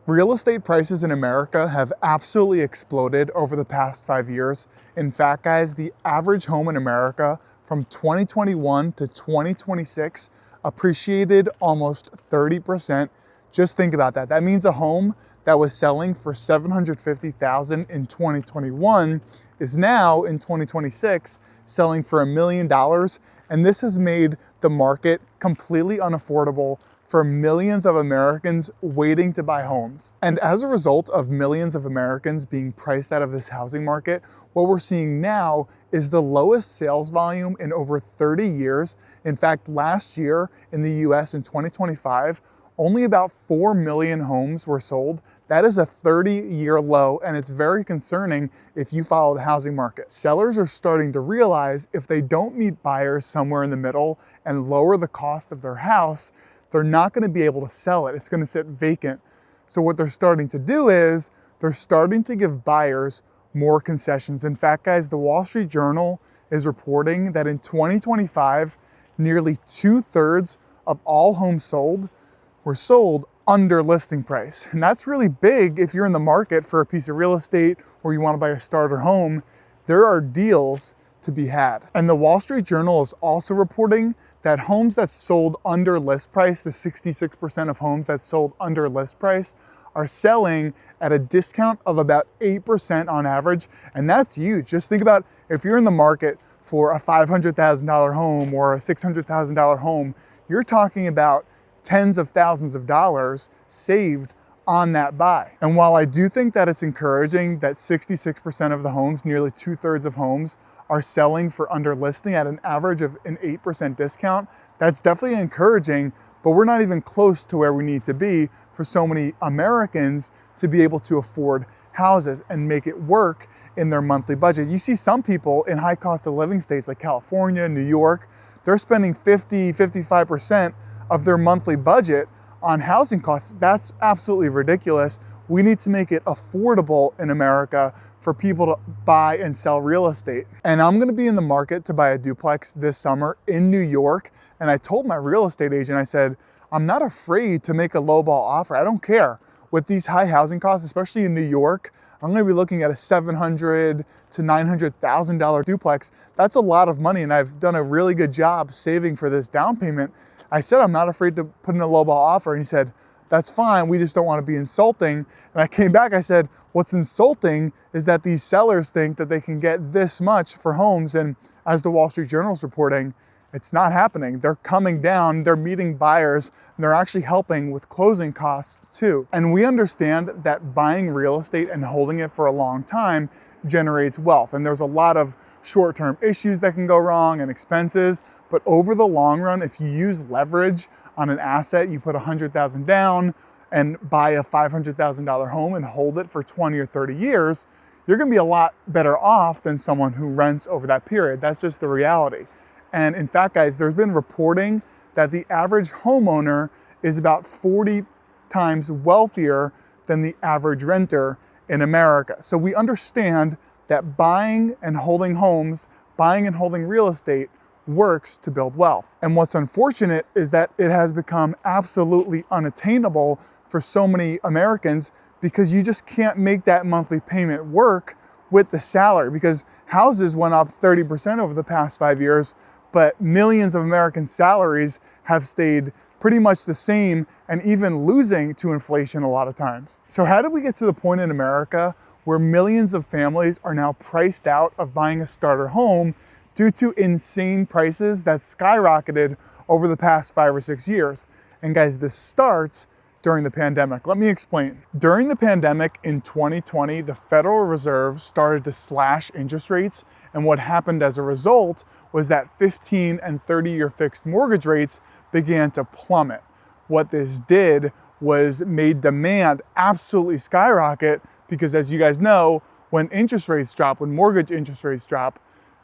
Real estate prices in America have absolutely exploded over the past 5 years. In fact, guys, the average home in America from 2021 to 2026 appreciated almost 30%. Just think about that. That means a home that was selling for $750,000 in 2021 is now in 2026 selling for $1 million. And this has made the market completely unaffordable for millions of Americans waiting to buy homes. And as a result of millions of Americans being priced out of this housing market, what we're seeing now is the lowest sales volume in over 30 years. In fact, last year in the US in 2025, only about 4 million homes were sold. That is a 30-year low, and it's very concerning if you follow the housing market. Sellers are starting to realize if they don't meet buyers somewhere in the middle and lower the cost of their house, they're not going to be able to sell it. It's going to sit vacant. So what they're starting to do is they're starting to give buyers more concessions. In fact, guys, the Wall Street Journal is reporting that in 2025, nearly 2/3 of all homes sold were sold under listing price. And that's really big if you're in the market for a piece of real estate or you want to buy a starter home. There are deals to be had. And the Wall Street Journal is also reporting that homes that sold under list price, the 66% of homes that sold under list price, are selling at a discount of about 8% on average. And that's huge. Just think about if you're in the market for a $500,000 home or a $600,000 home, you're talking about tens of thousands of dollars saved on that buy. And while I do think that it's encouraging that 66% of the homes, nearly 2/3 of homes, are selling for under listing at an average of an 8% discount, that's definitely encouraging, but we're not even close to where we need to be for so many Americans to be able to afford houses and make it work in their monthly budget. You see some people in high cost of living states like California, New York, they're spending 55% of their monthly budget on housing costs. That's absolutely ridiculous. We need to make it affordable in America for people to buy and sell real estate. And I'm gonna be in the market to buy a duplex this summer in New York. And I told my real estate agent, I said, I'm not afraid to make a lowball offer. I don't care. With these high housing costs, especially in New York, I'm gonna be looking at a $700,000 to $900,000 duplex. That's a lot of money, and I've done a really good job saving for this down payment. I said, I'm not afraid to put in a lowball offer. And he said, that's fine, we just don't want to be insulting. And I came back, I said, what's insulting is that these sellers think that they can get this much for homes. And as the Wall Street Journal is reporting, it's not happening. They're coming down, they're meeting buyers, and they're actually helping with closing costs too. And we understand that buying real estate and holding it for a long time generates wealth. And there's a lot of short-term issues that can go wrong and expenses, but over the long run, if you use leverage on an asset, you put $100,000 down and buy a $500,000 home and hold it for 20 or 30 years, you're gonna be a lot better off than someone who rents over that period. That's just the reality. And in fact, guys, there's been reporting that the average homeowner is about 40 times wealthier than the average renter in America. So we understand that buying and holding homes, buying and holding real estate works to build wealth. And what's unfortunate is that it has become absolutely unattainable for so many Americans because you just can't make that monthly payment work with the salary, because houses went up 30% over the past 5 years, but millions of American salaries have stayed pretty much the same and even losing to inflation a lot of times. So how did we get to the point in America where millions of families are now priced out of buying a starter home due to insane prices that skyrocketed over the past 5 or 6 years? And guys, this starts during the pandemic. Let me explain. During the pandemic in 2020, the Federal Reserve started to slash interest rates. And what happened as a result was that 15 and 30-year fixed mortgage rates began to plummet. What this did was made demand absolutely skyrocket, because as you guys know, when interest rates drop, when mortgage interest rates drop,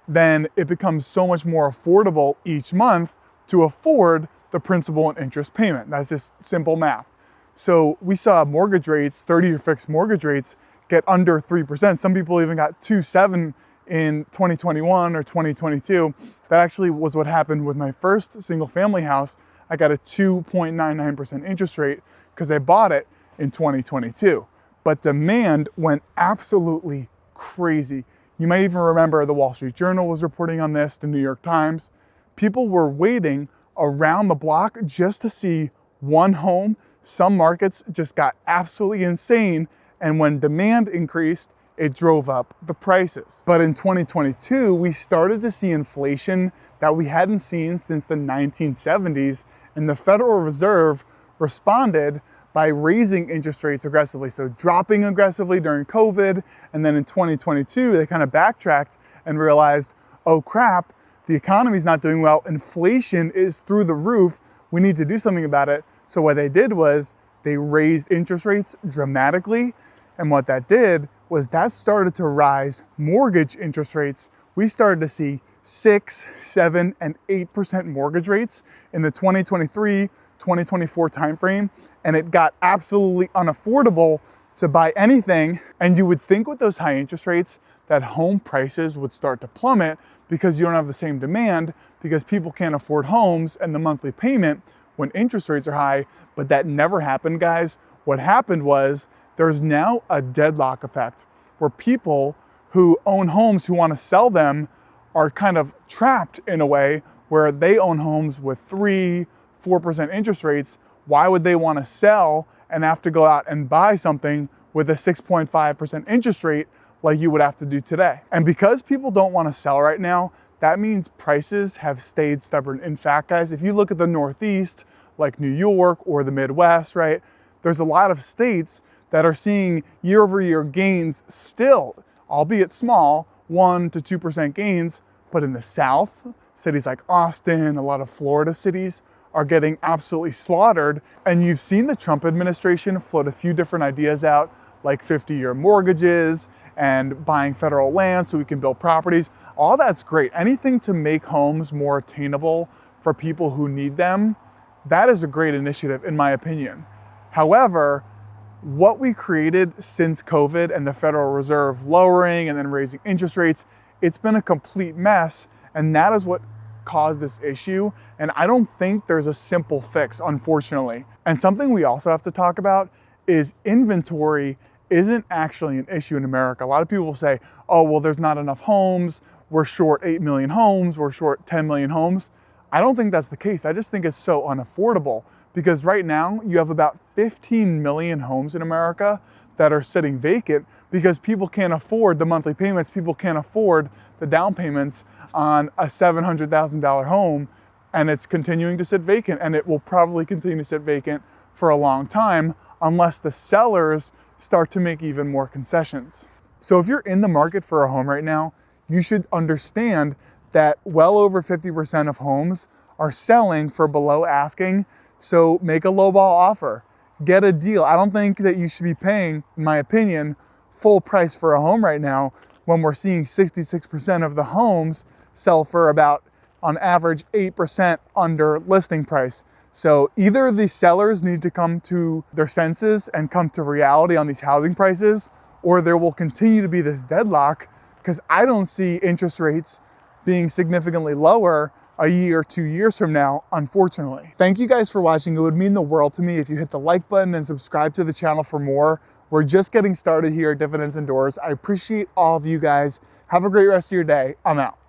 then it becomes so much more affordable each month to afford the principal and interest payment. That's just simple math. So we saw mortgage rates, 30-year fixed mortgage rates, get under 3%. Some people even got 2.7 in 2021 or 2022. That actually was what happened with my first single family house. I got a 2.99% interest rate because I bought it in 2022. But demand went absolutely crazy. You might even remember the Wall Street Journal was reporting on this, the New York Times. People were waiting around the block just to see one home. Some markets just got absolutely insane, and when demand increased, it drove up the prices. But in 2022, we started to see inflation that we hadn't seen since the 1970s, and the Federal Reserve responded by raising interest rates aggressively. So dropping aggressively during COVID, and then in 2022, they kind of backtracked and realized, oh crap, the economy's not doing well, inflation is through the roof, we need to do something about it. So what they did was they raised interest rates dramatically, and what that did was that started to rise mortgage interest rates. We started to see 6, 7, and 8% mortgage rates in the 2023, 2024 timeframe, and it got absolutely unaffordable to buy anything. And you would think with those high interest rates that home prices would start to plummet because you don't have the same demand, because people can't afford homes and the monthly payment when interest rates are high, but that never happened, guys. What happened was there's now a deadlock effect where people who own homes who want to sell them are kind of trapped in a way where they own homes with 3, 4% interest rates. Why would they want to sell and have to go out and buy something with a 6.5% interest rate like you would have to do today? And because people don't want to sell right now, that means prices have stayed stubborn. In fact, guys, if you look at the Northeast, like New York or the Midwest, right, there's a lot of states that are seeing year-over-year gains still, albeit small, 1 to 2% gains. But in the South, cities like Austin, a lot of Florida cities are getting absolutely slaughtered. And you've seen the Trump administration float a few different ideas out, like 50-year mortgages and buying federal land so we can build properties. All that's great. Anything to make homes more attainable for people who need them, that is a great initiative in my opinion. However, what we created since COVID and the Federal Reserve lowering and then raising interest rates, it's been a complete mess, and that is what caused this issue. And I don't think there's a simple fix, unfortunately. And something we also have to talk about is inventory isn't actually an issue in America. A lot of people will say, oh, well, there's not enough homes. We're short 8 million homes. We're short 10 million homes. I don't think that's the case. I just think it's so unaffordable, because right now you have about 15 million homes in America that are sitting vacant because people can't afford the monthly payments. People can't afford the down payments on a $700,000 home, and it's continuing to sit vacant, and it will probably continue to sit vacant for a long time unless the sellers start to make even more concessions. So if you're in the market for a home right now, you should understand that well over 50% of homes are selling for below asking. So make a lowball offer, get a deal. I don't think that you should be paying, in my opinion, full price for a home right now when we're seeing 66% of the homes sell for about, on average, 8% under listing price. So either the sellers need to come to their senses and come to reality on these housing prices, or there will continue to be this deadlock, because I don't see interest rates being significantly lower a year, 2 years from now, unfortunately. Thank you guys for watching. It would mean the world to me if you hit the like button and subscribe to the channel for more. We're just getting started here at Dividends and Doors. I appreciate all of you guys. Have a great rest of your day. I'm out.